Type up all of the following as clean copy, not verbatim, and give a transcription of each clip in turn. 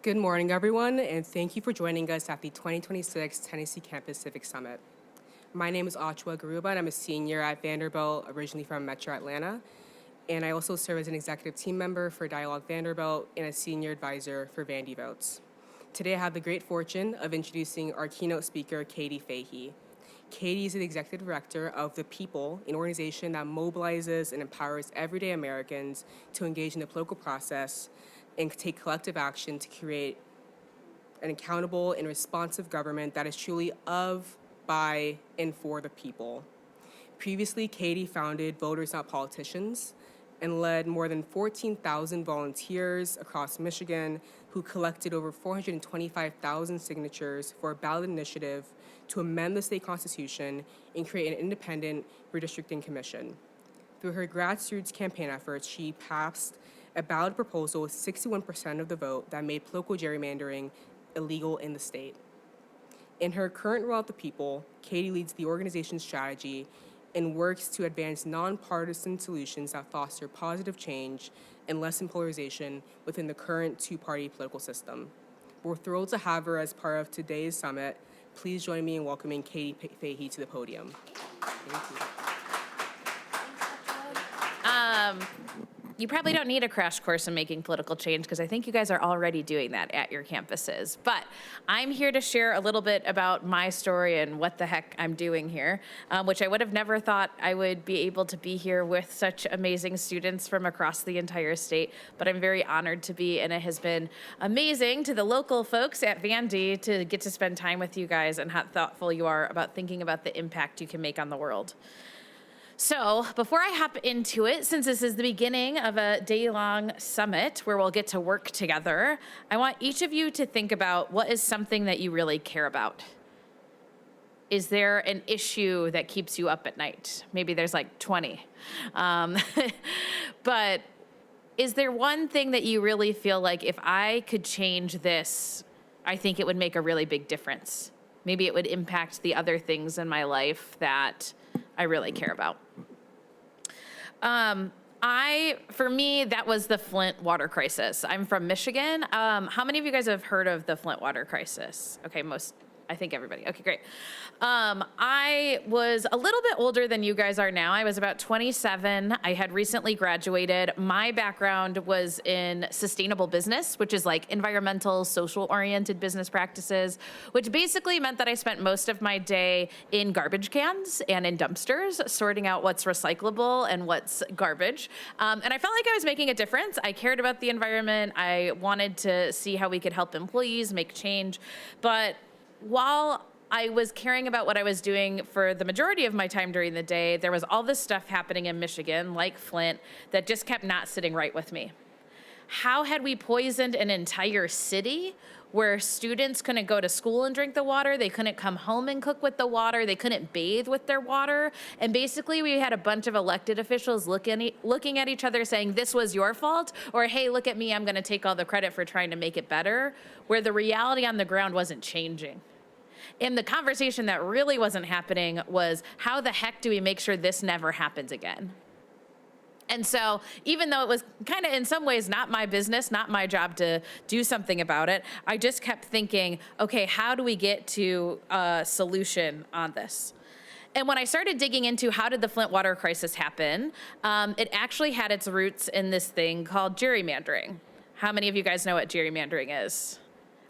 Good morning, everyone, and thank you for joining us at the 2026 Tennessee Campus Civic Summit. My name is Achua Garuba, and I'm a senior at Vanderbilt, originally from Metro Atlanta, and I also serve as an executive team member for Dialogue Vanderbilt and a senior advisor for Vandy Votes. Today, I have the great fortune of introducing our keynote speaker, Katie Fahey. Katie is the executive director of The People, an organization that mobilizes and empowers everyday Americans to engage in the political process and take collective action to create an accountable and responsive government that is truly of, by, and for the people. Previously, Katie founded Voters Not Politicians and led more than 14,000 volunteers across Michigan who collected over 425,000 signatures for a ballot initiative to amend the state constitution and create an independent redistricting commission. Through her grassroots campaign efforts, she passed a ballot proposal with 61% of the vote that made political gerrymandering illegal in the state. In her current role at The People, Katie leads the organization's strategy and works to advance nonpartisan solutions that foster positive change and lessen polarization within the current two-party political system. We're thrilled to have her as part of today's summit. Please join me in welcoming Katie Fahey to the podium. Thank you. You probably don't need a crash course in making political change because I think you guys are already doing that at your campuses. But I'm here to share a little bit about my story and what the heck I'm doing here, which I would have never thought I would be able to be here with such amazing students from across the entire state. But I'm very honored to be, and it has been amazing to the local folks at Vandy to get to spend time with you guys and how thoughtful you are about thinking about the impact you can make on the world. So before I hop into it, since this is the beginning of a day-long summit where we'll get to work together, I want each of you to think about what is something that you really care about. Is there an issue that keeps you up at night? Maybe there's like 20. But is there one thing that you really feel like if I could change this, I think it would make a really big difference? Maybe it would impact the other things in my life that I really care about. For me, that was the Flint water crisis. I'm from Michigan. How many of you guys have heard of the Flint water crisis? Okay, I think everybody. Okay, great. I was a little bit older than you guys are now. I was about 27. I had recently graduated. My background was in sustainable business, which is like environmental, social-oriented business practices, which basically meant that I spent most of my day in garbage cans and in dumpsters, sorting out what's recyclable and what's garbage. And I felt like I was making a difference. I cared about the environment. I wanted to see how we could help employees make change. But while I was caring about what I was doing for the majority of my time during the day, there was all this stuff happening in Michigan, like Flint, that just kept not sitting right with me. How had we poisoned an entire city where students couldn't go to school and drink the water, they couldn't come home and cook with the water, they couldn't bathe with their water, and basically we had a bunch of elected officials looking at each other saying, this was your fault, or hey, look at me, I'm gonna take all the credit for trying to make it better, where the reality on the ground wasn't changing. And the conversation that really wasn't happening was, how the heck do we make sure this never happens again? And so even though it was kind of in some ways not my business, not my job to do something about it, I just kept thinking, okay, how do we get to a solution on this? And when I started digging into how did the Flint water crisis happen, it actually had its roots in this thing called gerrymandering. How many of you guys know what gerrymandering is?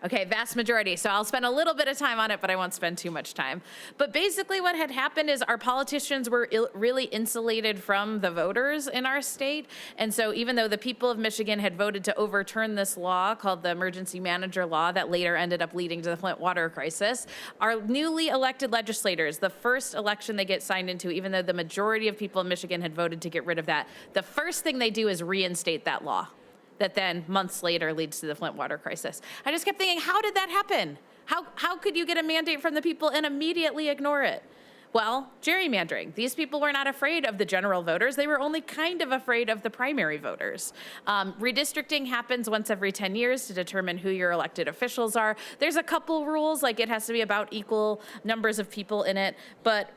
Okay, vast majority. So I'll spend a little bit of time on it, but I won't spend too much time. But basically what had happened is our politicians were really insulated from the voters in our state. And so even though the people of Michigan had voted to overturn this law called the emergency manager law that later ended up leading to the Flint water crisis, our newly elected legislators, the first election they get signed into, even though the majority of people in Michigan had voted to get rid of that, the first thing they do is reinstate that law that then months later leads to the Flint water crisis. I just kept thinking, how did that happen? How could you get a mandate from the people and immediately ignore it? Well, gerrymandering. These people were not afraid of the general voters. They were only kind of afraid of the primary voters. Redistricting happens once every 10 years to determine who your elected officials are. There's a couple rules, like it has to be about equal numbers of people in it, but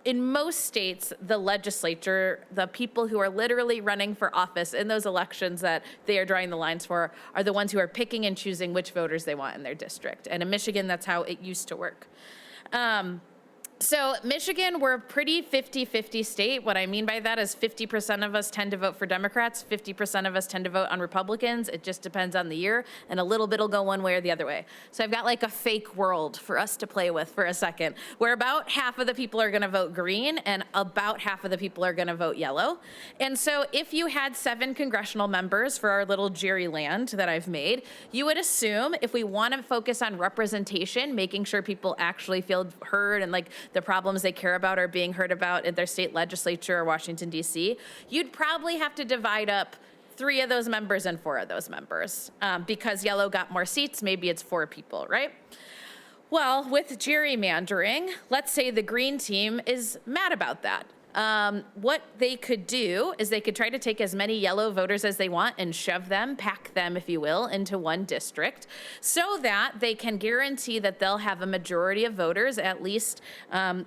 in most states, the legislature, the people who are literally running for office in those elections that they are drawing the lines for, are the ones who are picking and choosing which voters they want in their district. And in Michigan, that's how it used to work. So Michigan, we're a pretty 50-50 state. What I mean by that is 50% of us tend to vote for Democrats, 50% of us tend to vote on Republicans. It just depends on the year, and a little bit will go one way or the other way. So I've got like a fake world for us to play with for a second, where about half of the people are gonna vote green and about half of the people are gonna vote yellow. And so if you had 7 congressional members for our little Jerry land that I've made, you would assume if we wanna focus on representation, making sure people actually feel heard and like the problems they care about are being heard about in their state legislature or Washington, D.C., you'd probably have to divide up 3 of those members and 4 of those members. Because yellow got more seats, maybe it's 4 people, right? Well, with gerrymandering, let's say the green team is mad about that. What they could do is they could try to take as many yellow voters as they want and shove them, pack them, if you will, into one district so that they can guarantee that they'll have a majority of voters, at least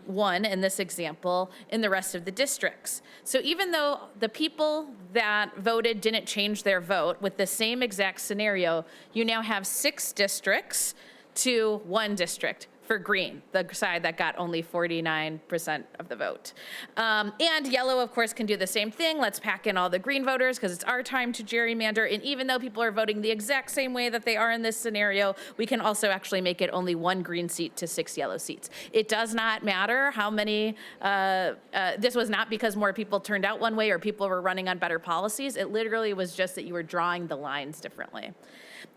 one in this example, in the rest of the districts. So even though the people that voted didn't change their vote, with the same exact scenario, you now have 6 districts to 1 district for green, the side that got only 49% of the vote. And yellow, of course, can do the same thing. Let's pack in all the green voters because it's our time to gerrymander. And even though people are voting the exact same way that they are in this scenario, we can also actually make it only 1 green seat to 6 yellow seats. It does not matter how many, this was not because more people turned out one way or people were running on better policies. It literally was just that you were drawing the lines differently.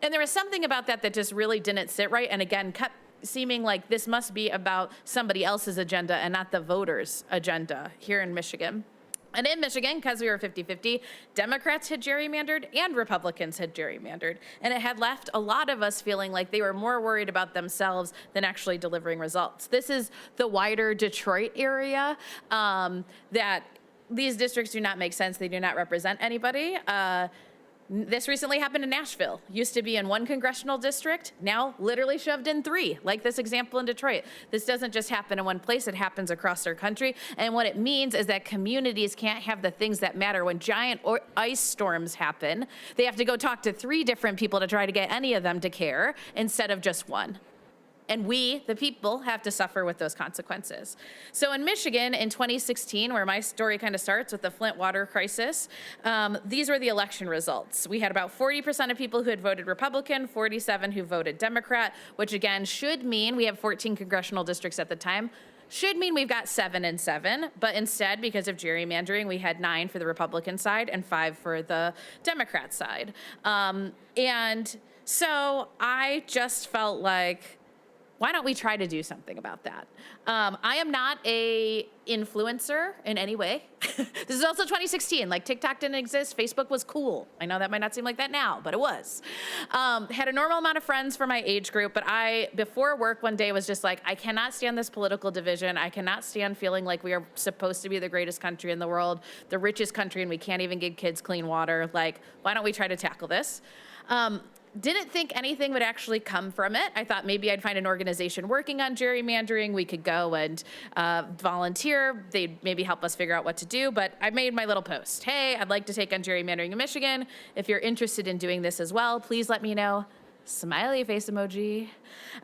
And there was something about that that just really didn't sit right. And again, kept seeming like this must be about somebody else's agenda and not the voters' agenda here in Michigan. And in Michigan, because we were 50-50, Democrats had gerrymandered and Republicans had gerrymandered. And it had left a lot of us feeling like they were more worried about themselves than actually delivering results. This is the wider Detroit area that these districts do not make sense. They do not represent anybody. This recently happened in Nashville. Used to be in 1 congressional district, now literally shoved in 3, like this example in Detroit. This doesn't just happen in one place, it happens across our country. And what it means is that communities can't have the things that matter. When giant ice storms happen, they have to go talk to 3 different people to try to get any of them to care instead of just 1. And we, the people, have to suffer with those consequences. So in Michigan in 2016, where my story kind of starts with the Flint water crisis, these were the election results. We had about 40% of people who had voted Republican, 47 who voted Democrat, which again should mean we have 14 congressional districts at the time. Should mean we've got 7 and 7, but instead, because of gerrymandering, we had 9 for the Republican side and 5 for the Democrat side. And so I just felt like, why don't we try to do something about that? I am not a influencer in any way. This is also 2016, like TikTok didn't exist, Facebook was cool. I know that might not seem like that now, but it was. Had a normal amount of friends for my age group, but I, before work one day was just like, I cannot stand this political division. I cannot stand feeling like we are supposed to be the greatest country in the world, the richest country, and we can't even give kids clean water. Like, why don't we try to tackle this? Didn't think anything would actually come from it. I thought maybe I'd find an organization working on gerrymandering. We could go and volunteer. They'd maybe help us figure out what to do. But I made my little post. Hey, I'd like to take on gerrymandering in Michigan. If you're interested in doing this as well, please let me know. Smiley face emoji.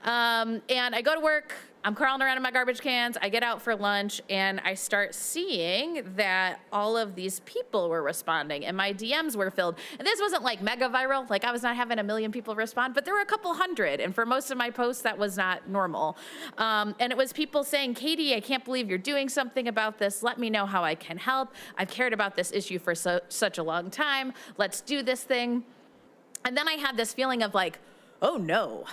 And I go to work. I'm crawling around in my garbage cans. I get out for lunch and I start seeing that all of these people were responding and my DMs were filled. And this wasn't like mega viral, like I was not having 1 million people respond, but there were a couple hundred. And for most of my posts, that was not normal. And it was people saying, Katie, I can't believe you're doing something about this. Let me know how I can help. I've cared about this issue for such a long time. Let's do this thing. And then I had this feeling of like, oh no.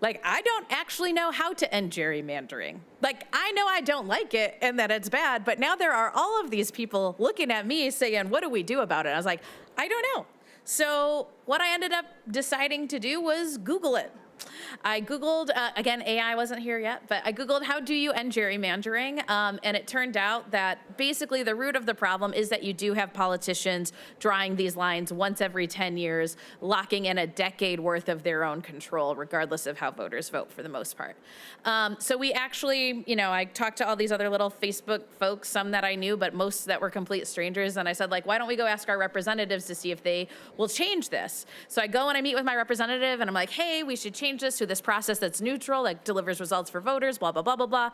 Like, I don't actually know how to end gerrymandering. Like, I know I don't like it and that it's bad, but now there are all of these people looking at me saying, what do we do about it? I was like, I don't know. So what I ended up deciding to do was Google it. I Googled, again, AI wasn't here yet, but I Googled, how do you end gerrymandering? And it turned out that basically the root of the problem is that you do have politicians drawing these lines once every 10 years, locking in a decade worth of their own control, regardless of how voters vote for the most part. So we actually, I talked to all these other little Facebook folks, some that I knew, but most that were complete strangers. And I said, like, why don't we go ask our representatives to see if they will change this? So I go and I meet with my representative and I'm like, hey, we should change this to this process that's neutral, that delivers results for voters, blah, blah, blah, blah, blah.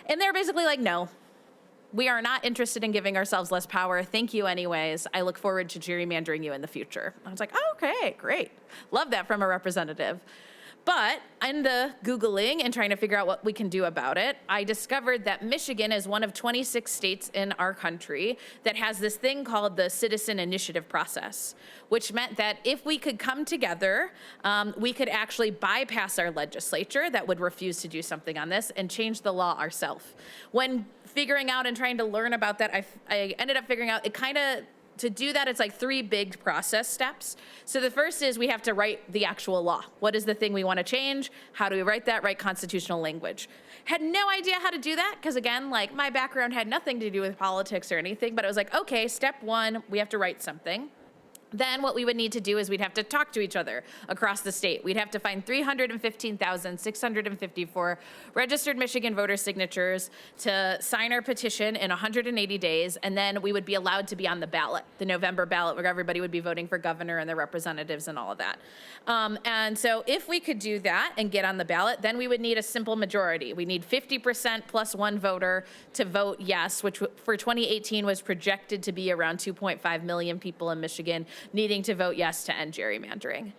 And they're basically like, no, we are not interested in giving ourselves less power. Thank you anyways. I look forward to gerrymandering you in the future. I was like, oh, okay, great. Love that from a representative. But in the Googling and trying to figure out what we can do about it, I discovered that Michigan is one of 26 states in our country that has this thing called the citizen initiative process, which meant that if we could come together, we could actually bypass our legislature that would refuse to do something on this and change the law ourselves. When figuring out and trying to learn about that, I ended up figuring out to do that, it's like 3 big process steps. So the first is we have to write the actual law. What is the thing we want to change? How do we write that? Write constitutional language. Had no idea how to do that because, again, like, my background had nothing to do with politics or anything, but it was like, okay, step 1, we have to write something. Then what we would need to do is we'd have to talk to each other across the state. We'd have to find 315,654 registered Michigan voter signatures to sign our petition in 180 days, and then we would be allowed to be on the ballot, the November ballot, where everybody would be voting for governor and their representatives and all of that. And so if we could do that and get on the ballot, then we would need a simple majority. We need 50% plus 1 voter to vote yes, which for 2018 was projected to be around 2.5 million people in Michigan needing to vote yes to end gerrymandering.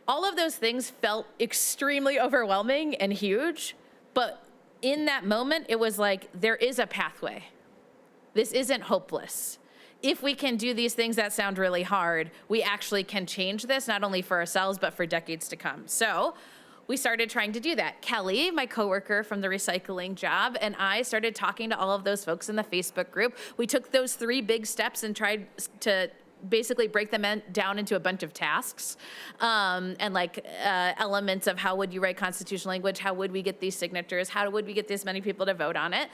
All of those things felt extremely overwhelming and huge, but in that moment, it was like, there is a pathway. This isn't hopeless. If we can do these things that sound really hard, we actually can change this, not only for ourselves, but for decades to come. So we started trying to do that. Kelly, my coworker from the recycling job, and I started talking to all of those folks in the Facebook group. We took those 3 big steps and tried to basically break them down into a bunch of tasks and elements of how would you write constitutional language, how would we get these signatures, how would we get this many people to vote on it.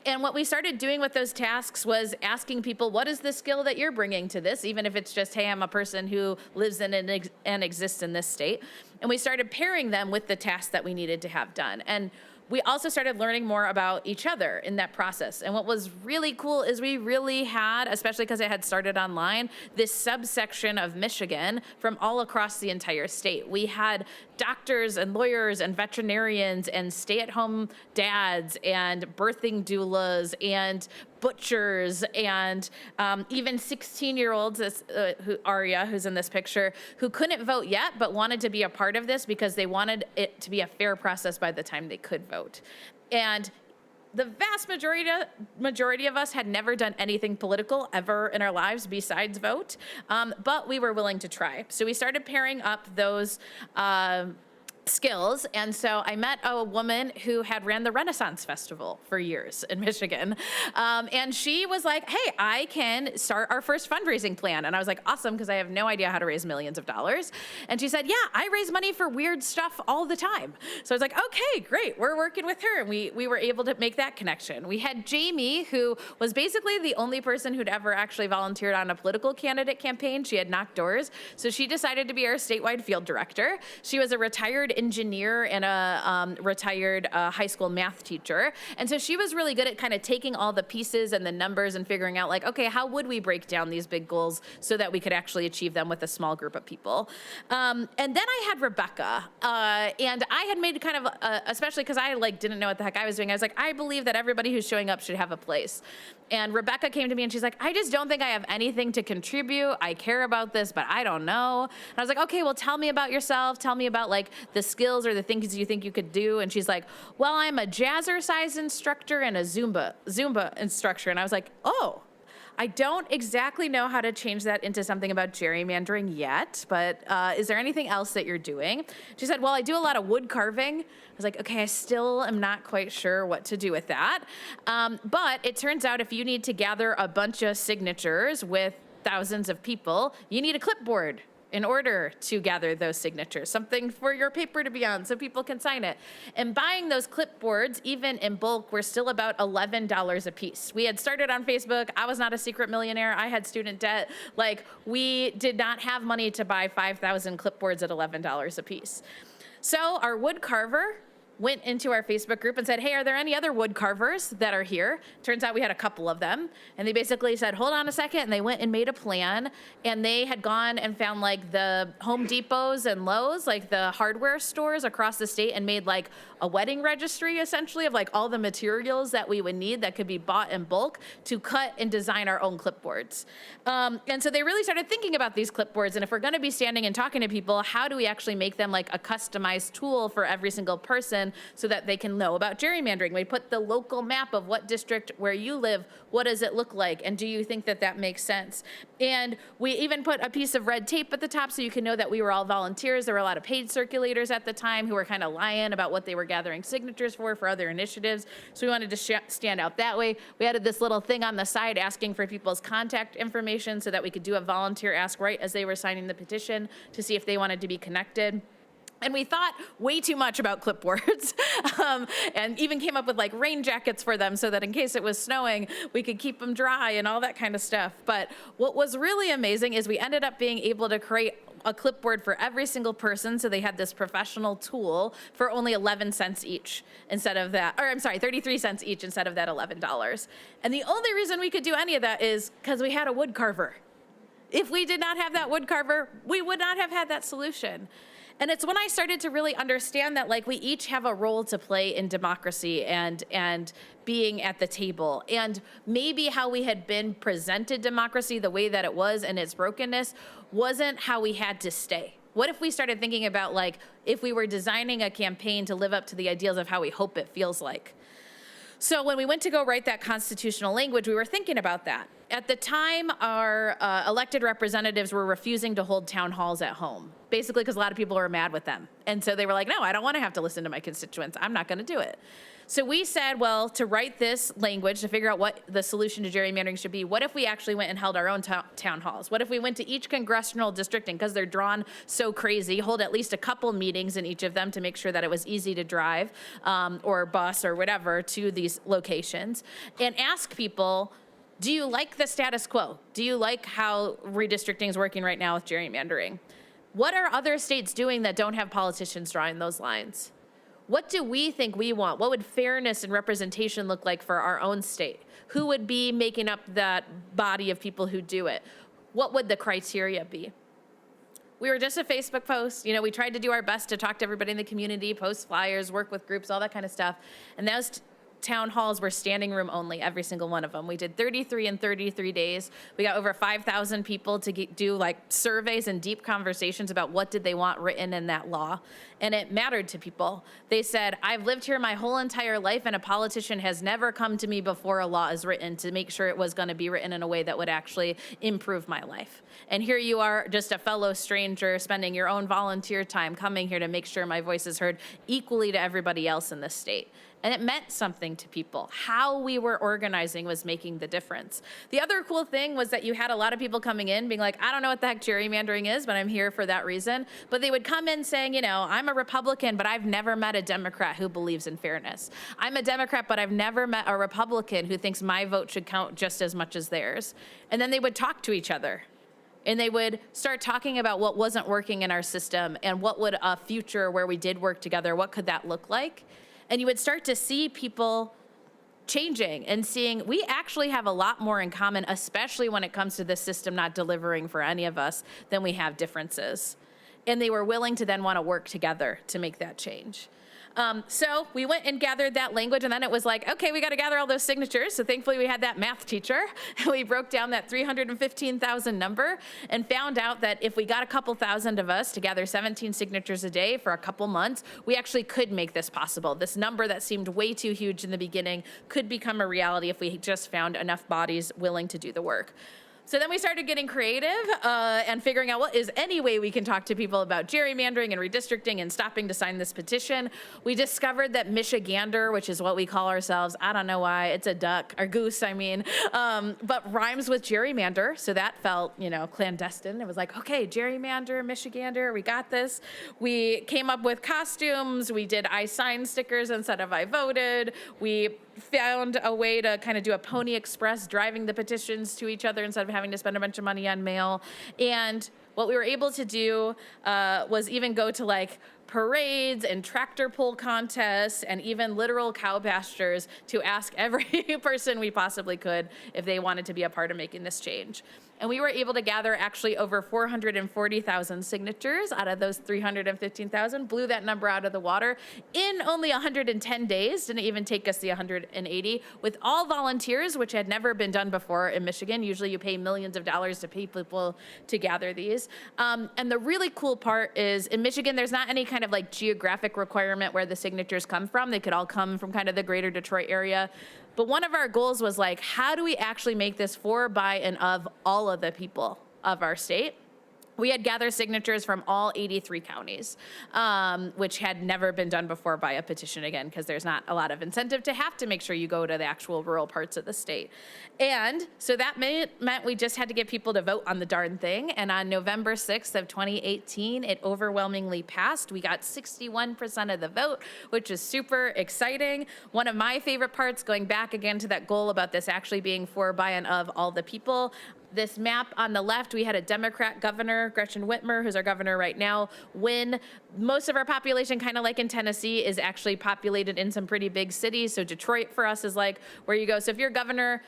And what we started doing with those tasks was asking people, what is the skill that you're bringing to this, even if it's just, hey, I'm a person who lives in and exists in this state. And we started pairing them with the tasks that we needed to have done. And we also started learning more about each other in that process. And what was really cool is we really had, especially because it had started online, this subsection of Michigan from all across the entire state. We had doctors and lawyers and veterinarians and stay-at-home dads and birthing doulas and butchers and even 16-year-olds, Aria, who's in this picture, who couldn't vote yet but wanted to be a part of this because they wanted it to be a fair process by the time they could vote. And the vast majority of us had never done anything political ever in our lives besides vote, but we were willing to try. So we started pairing up those skills. And so I met a woman who had ran the Renaissance Festival for years in Michigan. And she was like, hey, I can start our first fundraising plan. And I was like, awesome, because I have no idea how to raise millions of dollars. And she said, yeah, I raise money for weird stuff all the time. So I was like, okay, great. We're working with her. And we were able to make that connection. We had Jamie, who was basically the only person who'd ever actually volunteered on a political candidate campaign. She had knocked doors. So she decided to be our statewide field director. She was a retired engineer and a retired high school math teacher. And so she was really good at kind of taking all the pieces and the numbers and figuring out, like, okay, how would we break down these big goals so that we could actually achieve them with a small group of people? And then I had Rebecca, and I had made kind of, especially because I didn't know what the heck I was doing, I was like, I believe that everybody who's showing up should have a place. And Rebecca came to me and she's like, I just don't think I have anything to contribute. I care about this, but I don't know. And I was like, okay, well, tell me about yourself. Tell me about the skills or the things you think you could do. And she's like, well, I'm a jazzercise instructor and a Zumba instructor. And I was like, oh, I don't exactly know how to change that into something about gerrymandering yet, but is there anything else that you're doing? She said, well, I do a lot of wood carving. I was like, okay, I still am not quite sure what to do with that. But it turns out if you need to gather a bunch of signatures with thousands of people, you need a clipboard. in order to gather those signatures, something for your paper to be on so people can sign it. And buying those clipboards, even in bulk, were still about $11 a piece. We had started on Facebook. I was not a secret millionaire. I had student debt. Like, we did not have money to buy 5,000 clipboards at $11 a piece. So our wood carver went into our Facebook group and said, hey, are there any other wood carvers that are here? Turns out we had a couple of them. And they basically said, hold on a second. And they went and made a plan. And they had gone and found like the Home Depots and Lowe's, like the hardware stores across the state, and made like a wedding registry essentially of like all the materials that we would need that could be bought in bulk to cut and design our own clipboards. And so they really started thinking about these clipboards. And if we're going to be standing and talking to people, how do we actually make them like a customized tool for every single person so that they can know about gerrymandering? We put the local map of what district where you live, what does it look like? And do you think that that makes sense? And we even put a piece of red tape at the top so you can know that we were all volunteers. There were a lot of paid circulators at the time who were kind of lying about what they were gathering signatures for other initiatives. So we wanted to stand out that way. We added this little thing on the side asking for people's contact information so that we could do a volunteer ask right as they were signing the petition to see if they wanted to be connected. And we thought way too much about clipboards and even came up with like rain jackets for them so that in case it was snowing, we could keep them dry and all that kind of stuff. But what was really amazing is we ended up being able to create a clipboard for every single person. So they had this professional tool for only 11 cents each instead of that, or I'm sorry, 33 cents each instead of that $11. And the only reason we could do any of that is because we had a wood carver. If we did not have that wood carver, we would not have had that solution. And it's when I started to really understand that like we each have a role to play in democracy and being at the table. And maybe how we had been presented democracy, the way that it was and its brokenness, wasn't how we had to stay. What if we started thinking about like if we were designing a campaign to live up to the ideals of how we hope it feels like? So when we went to go write that constitutional language, we were thinking about that. At the time, our elected representatives were refusing to hold town halls at home, basically because a lot of people were mad with them. And so they were like, no, I don't want to have to listen to my constituents. I'm not going to do it. So we said, well, to write this language, to figure out what the solution to gerrymandering should be, what if we actually went and held our own town halls? What if we went to each congressional district, and because they're drawn so crazy, hold at least a couple meetings in each of them to make sure that it was easy to drive or bus or whatever to these locations, and ask people, do you like the status quo? Do you like how redistricting is working right now with gerrymandering? What are other states doing that don't have politicians drawing those lines? What do we think we want? What would fairness and representation look like for our own state? Who would be making up that body of people who do it? What would the criteria be? We were just a Facebook post. You know, we tried to do our best to talk to everybody in the community, post flyers, work with groups, all that kind of stuff. And those town halls were standing room only, every single one of them. We did 33 in 33 days. We got over 5,000 people to do like surveys and deep conversations about what did they want written in that law. And it mattered to people. They said, I've lived here my whole entire life and a politician has never come to me before a law is written to make sure it was going to be written in a way that would actually improve my life. And here you are, just a fellow stranger, spending your own volunteer time coming here to make sure my voice is heard equally to everybody else in this state. And it meant something to people. How we were organizing was making the difference. The other cool thing was that you had a lot of people coming in being like, I don't know what the heck gerrymandering is, but I'm here for that reason. But they would come in saying, you know, I'm a Republican, but I've never met a Democrat who believes in fairness. I'm a Democrat, but I've never met a Republican who thinks my vote should count just as much as theirs. And then they would talk to each other. And they would start talking about what wasn't working in our system and what would a future where we did work together, what could that look like? And you would start to see people changing and seeing we actually have a lot more in common, especially when it comes to this system not delivering for any of us, than we have differences. And they were willing to then want to work together to make that change. So we went and gathered that language, and then it was like, okay, we got to gather all those signatures. So thankfully we had that math teacher. We broke down that 315,000 number and found out that if we got a couple thousand of us to gather 17 signatures a day for a couple months, we actually could make this possible. This number that seemed way too huge in the beginning could become a reality if we just found enough bodies willing to do the work. So then we started getting creative and figuring out what is any way we can talk to people about gerrymandering and redistricting and stopping to sign this petition. We discovered that Michigander, which is what we call ourselves, I don't know why, it's a duck, or goose, I mean, but rhymes with gerrymander. So that felt, clandestine. It was like, okay, gerrymander, Michigander, we got this. We came up with costumes. We did I signed stickers instead of I voted. We found a way to kind of do a Pony Express, driving the petitions to each other instead of having to spend a bunch of money on mail. And what we were able to do was even go to like parades and tractor pull contests and even literal cow pastures to ask every person we possibly could if they wanted to be a part of making this change. And we were able to gather actually over 440,000 signatures out of those 315,000, blew that number out of the water in only 110 days, didn't even take us the 180, with all volunteers, which had never been done before in Michigan. Usually you pay millions of dollars to pay people to gather these. And the really cool part is in Michigan, there's not any kind of like geographic requirement where the signatures come from. They could all come from kind of the greater Detroit area. But one of our goals was like, how do we actually make this for, by, and of all of the people of our state? We had gathered signatures from all 83 counties, which had never been done before by a petition, again, because there's not a lot of incentive to have to make sure you go to the actual rural parts of the state. And so that meant we just had to get people to vote on the darn thing. And on November 6th of 2018, it overwhelmingly passed. We got 61% of the vote, which is super exciting. One of my favorite parts, going back again to that goal about this actually being for, by, and of all the people, this map on the left, we had a Democrat governor, Gretchen Whitmer, who's our governor right now, win. Most of our population, kind of like in Tennessee, is actually populated in some pretty big cities. So Detroit for us is like where you go. So if you're governor,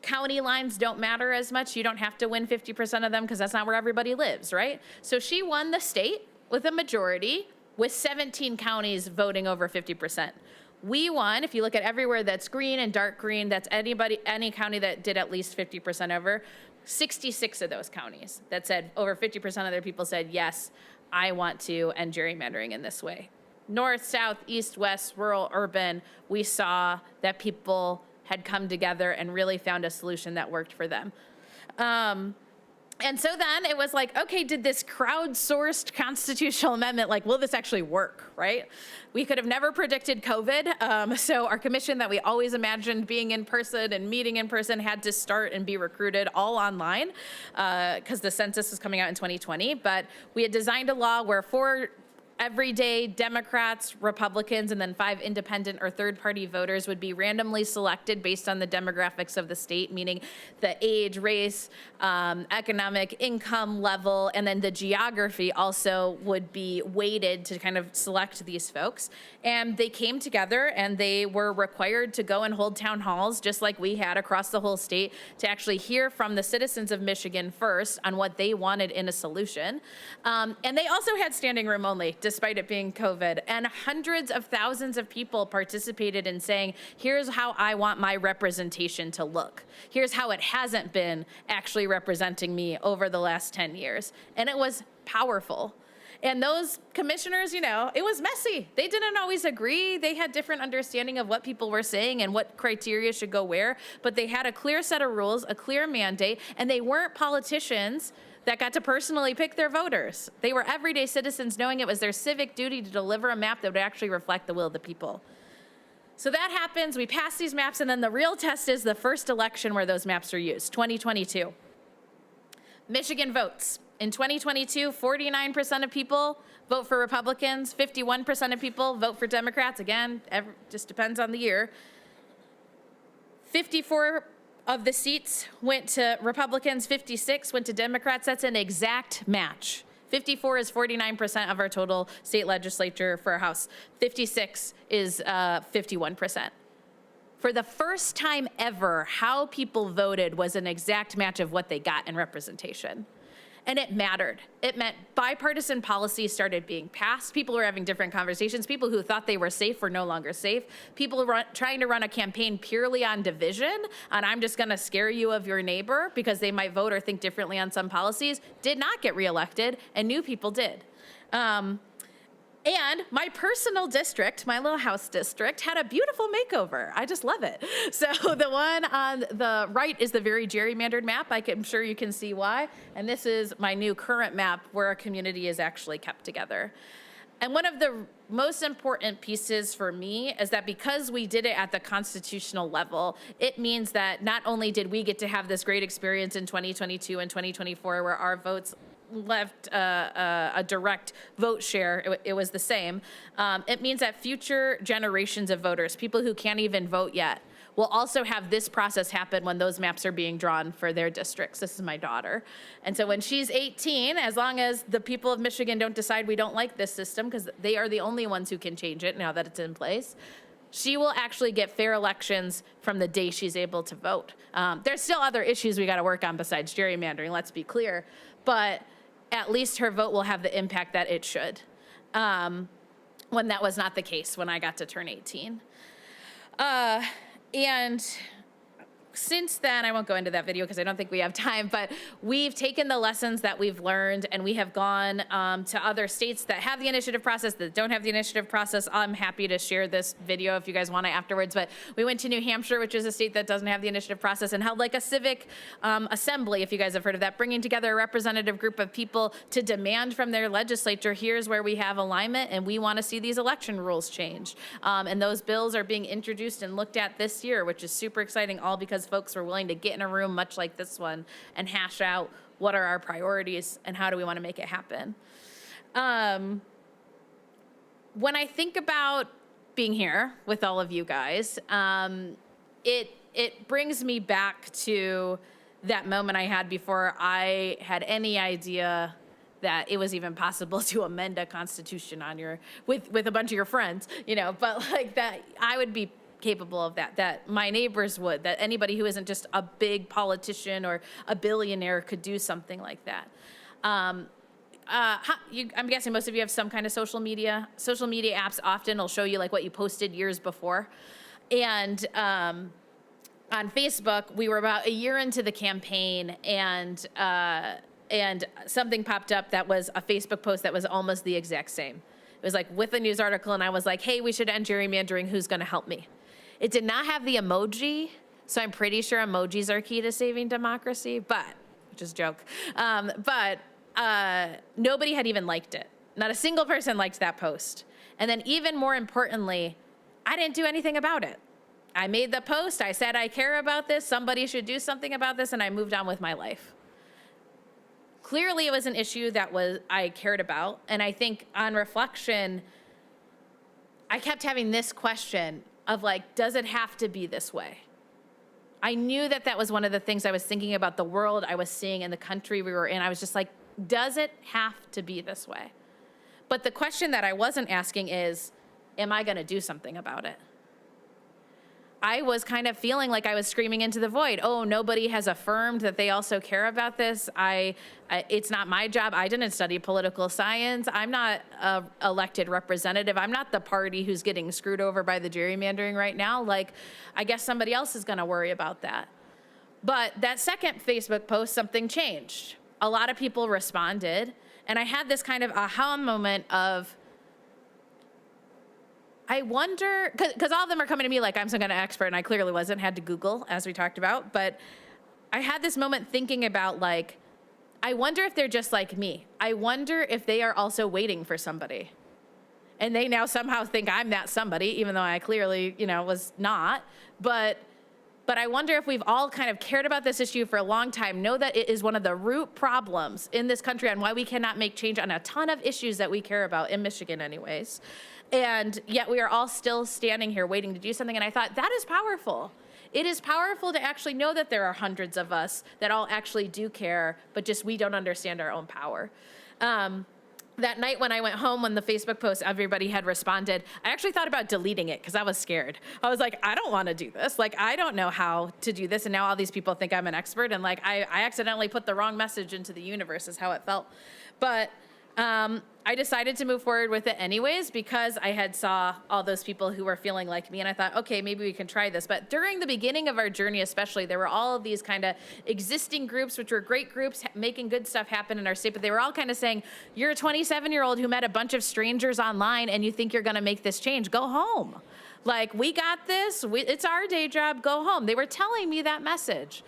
county lines don't matter as much. You don't have to win 50% of them because that's not where everybody lives, right? So she won the state with a majority, with 17 counties voting over 50%. We won, if you look at everywhere that's green and dark green, that's any county that did at least 50% over, 66 of those counties that said over 50% of their people said, yes, I want to end gerrymandering in this way. North, south, east, west, rural, urban, we saw that people had come together and really found a solution that worked for them. And so then it was like, okay, did this crowdsourced constitutional amendment, like, will this actually work, right? We could have never predicted COVID. So our commission that we always imagined being in person and meeting in person had to start and be recruited all online because the census was coming out in 2020. But we had designed a law where 4 everyday Democrats, Republicans, and then 5 independent or third-party voters would be randomly selected based on the demographics of the state, meaning the age, race, economic income level, and then the geography also would be weighted to kind of select these folks. And they came together and they were required to go and hold town halls, just like we had across the whole state, to actually hear from the citizens of Michigan first on what they wanted in a solution. And they also had standing room only, despite it being COVID. And hundreds of thousands of people participated in saying, here's how I want my representation to look. Here's how it hasn't been actually representing me over the last 10 years. And it was powerful. And those commissioners, it was messy. They didn't always agree. They had different understanding of what people were saying and what criteria should go where, but they had a clear set of rules, a clear mandate, and they weren't politicians that got to personally pick their voters. They were everyday citizens knowing it was their civic duty to deliver a map that would actually reflect the will of the people. So that happens, we pass these maps, and then the real test is the first election where those maps are used, 2022. Michigan votes. In 2022, 49% of people vote for Republicans, 51% of people vote for Democrats. Again, just depends on the year. 54 of the seats went to Republicans, 56 went to Democrats. That's an exact match. 54 is 49% of our total state legislature for our House. 56 is 51%. For the first time ever, how people voted was an exact match of what they got in representation. And it mattered. It meant bipartisan policy started being passed. People were having different conversations. People who thought they were safe were no longer safe. People trying to run a campaign purely on division, and I'm just going to scare you of your neighbor because they might vote or think differently on some policies, did not get reelected, and new people did. And my personal district, my little house district, had a beautiful makeover. I just love it. So the one on the right is the very gerrymandered map. I'm sure you can see why. And this is my new current map where our community is actually kept together. And one of the most important pieces for me is that because we did it at the constitutional level, it means that not only did we get to have this great experience in 2022 and 2024 where our votes left a direct vote share, it was the same. It means that future generations of voters, people who can't even vote yet, will also have this process happen when those maps are being drawn for their districts. This is my daughter. And so when she's 18, as long as the people of Michigan don't decide we don't like this system, because they are the only ones who can change it now that it's in place, she will actually get fair elections from the day she's able to vote. There's still other issues we got to work on besides gerrymandering, let's be clear, but at least her vote will have the impact that it should, when that was not the case when I got to turn 18. And since then, I won't go into that video because I don't think we have time, but we've taken the lessons that we've learned and we have gone to other states that have the initiative process, that don't have the initiative process. I'm happy to share this video if you guys want it afterwards, but we went to New Hampshire, which is a state that doesn't have the initiative process, and held like a civic assembly, if you guys have heard of that, bringing together a representative group of people to demand from their legislature, here's where we have alignment and we want to see these election rules changed. And those bills are being introduced and looked at this year, which is super exciting, all because folks were willing to get in a room much like this one and hash out what are our priorities and how do we want to make it happen. When I think about being here with all of you guys, it brings me back to that moment I had before I had any idea that it was even possible to amend a constitution on with a bunch of your friends, but like that I would be capable of that my neighbors would, that anybody who isn't just a big politician or a billionaire could do something like that. I'm guessing most of you have some kind of social media. Social media apps often will show you like what you posted years before. And on Facebook, we were about a year into the campaign and something popped up that was a Facebook post that was almost the exact same. It was like with a news article and I was like, hey, we should end gerrymandering, who's gonna help me? It did not have the emoji, so I'm pretty sure emojis are key to saving democracy, which is a joke. But nobody had even liked it. Not a single person liked that post. And then even more importantly, I didn't do anything about it. I made the post, I said I care about this, somebody should do something about this, and I moved on with my life. Clearly it was an issue that I cared about, and I think on reflection, I kept having this question of like, does it have to be this way? I knew that was one of the things I was thinking about the world I was seeing in the country we were in. I was just like, does it have to be this way? But the question that I wasn't asking is, am I gonna do something about it? I was kind of feeling like I was screaming into the void. Oh, nobody has affirmed that they also care about this. It's not my job. I didn't study political science. I'm not an elected representative. I'm not the party who's getting screwed over by the gerrymandering right now. Like, I guess somebody else is gonna worry about that. But that second Facebook post, something changed. A lot of people responded, and I had this kind of aha moment of, I wonder, because all of them are coming to me like I'm some kind of expert, and I clearly wasn't, had to Google, as we talked about, but I had this moment thinking about like, I wonder if they're just like me. I wonder if they are also waiting for somebody. And they now somehow think I'm that somebody, even though I clearly, was not. But I wonder if we've all kind of cared about this issue for a long time, know that it is one of the root problems in this country and why we cannot make change on a ton of issues that we care about, in Michigan anyways. And yet we are all still standing here waiting to do something. And I thought, that is powerful. It is powerful to actually know that there are hundreds of us that all actually do care, but just we don't understand our own power. That night when I went home, when the Facebook post, everybody had responded, I actually thought about deleting it because I was scared. I was like, I don't want to do this. Like, I don't know how to do this. And now all these people think I'm an expert. And like, I accidentally put the wrong message into the universe is how it felt. But I decided to move forward with it anyways because I had saw all those people who were feeling like me, and I thought, okay, maybe we can try this. But during the beginning of our journey especially, there were all of these kind of existing groups, which were great groups making good stuff happen in our state, but they were all kind of saying, you're a 27-year-old who met a bunch of strangers online and you think you're gonna make this change, go home. Like, we got this, it's our day job, go home. They were telling me that message.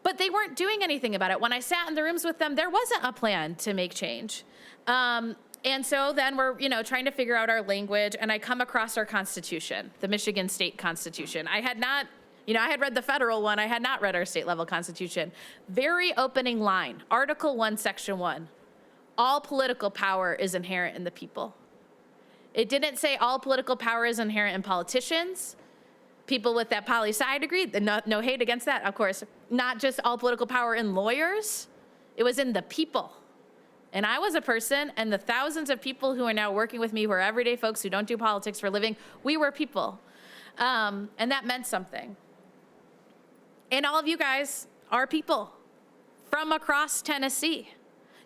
But they weren't doing anything about it. When I sat in the rooms with them, there wasn't a plan to make change. And so then we're, trying to figure out our language, and I come across our Constitution, the Michigan State Constitution. I had not, I had read the federal one. I had not read our state level Constitution. Very opening line, Article 1, Section 1. All political power is inherent in the people. It didn't say all political power is inherent in politicians. People with that poli-sci degree, no hate against that, of course. Not just all political power in lawyers. It was in the people. And I was a person, and the thousands of people who are now working with me who are everyday folks who don't do politics for a living, we were people. And that meant something. And all of you guys are people from across Tennessee.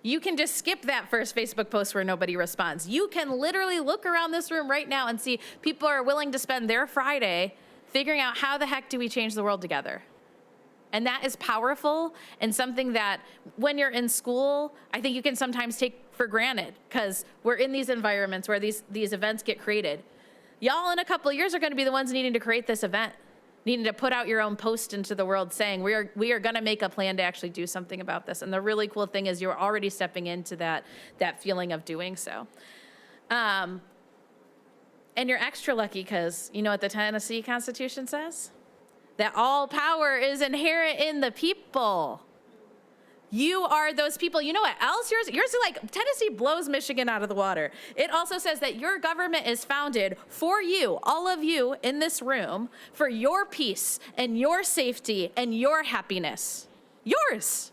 You can just skip that first Facebook post where nobody responds. You can literally look around this room right now and see people are willing to spend their Friday figuring out how the heck do we change the world together. And that is powerful and something that when you're in school, I think you can sometimes take for granted because we're in these environments where these events get created. Y'all in a couple of years are gonna be the ones needing to create this event, needing to put out your own post into the world saying we are gonna make a plan to actually do something about this. And the really cool thing is you're already stepping into that feeling of doing so. And you're extra lucky because you know what the Tennessee Constitution says? That all power is inherent in the people. You are those people. You know what else? Yours is like, Tennessee blows Michigan out of the water. It also says that your government is founded for you, all of you in this room, for your peace and your safety and your happiness. Yours,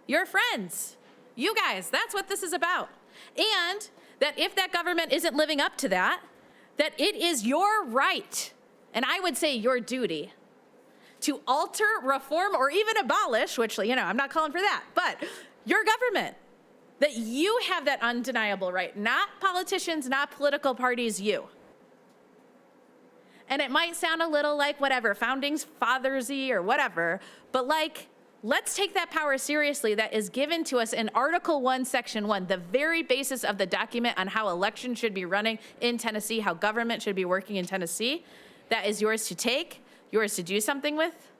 your friends, you guys, that's what this is about. And that if that government isn't living up to that it is your right, and I would say your duty, to alter, reform, or even abolish, which, I'm not calling for that, but your government, that you have that undeniable right, not politicians, not political parties, you. And it might sound a little like whatever, founding fathers-y or whatever, but let's take that power seriously that is given to us in Article 1, Section 1, the very basis of the document on how elections should be running in Tennessee, how government should be working in Tennessee. That is yours to take, yours to do something with.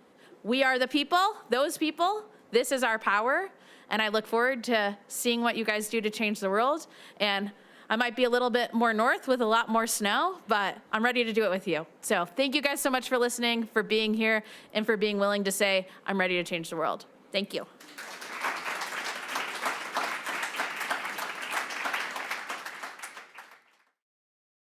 We are the people, those people. This is our power. And I look forward to seeing what you guys do to change the world. And I might be a little bit more north with a lot more snow, but I'm ready to do it with you. So thank you guys so much for listening, for being here, and for being willing to say, I'm ready to change the world. Thank you.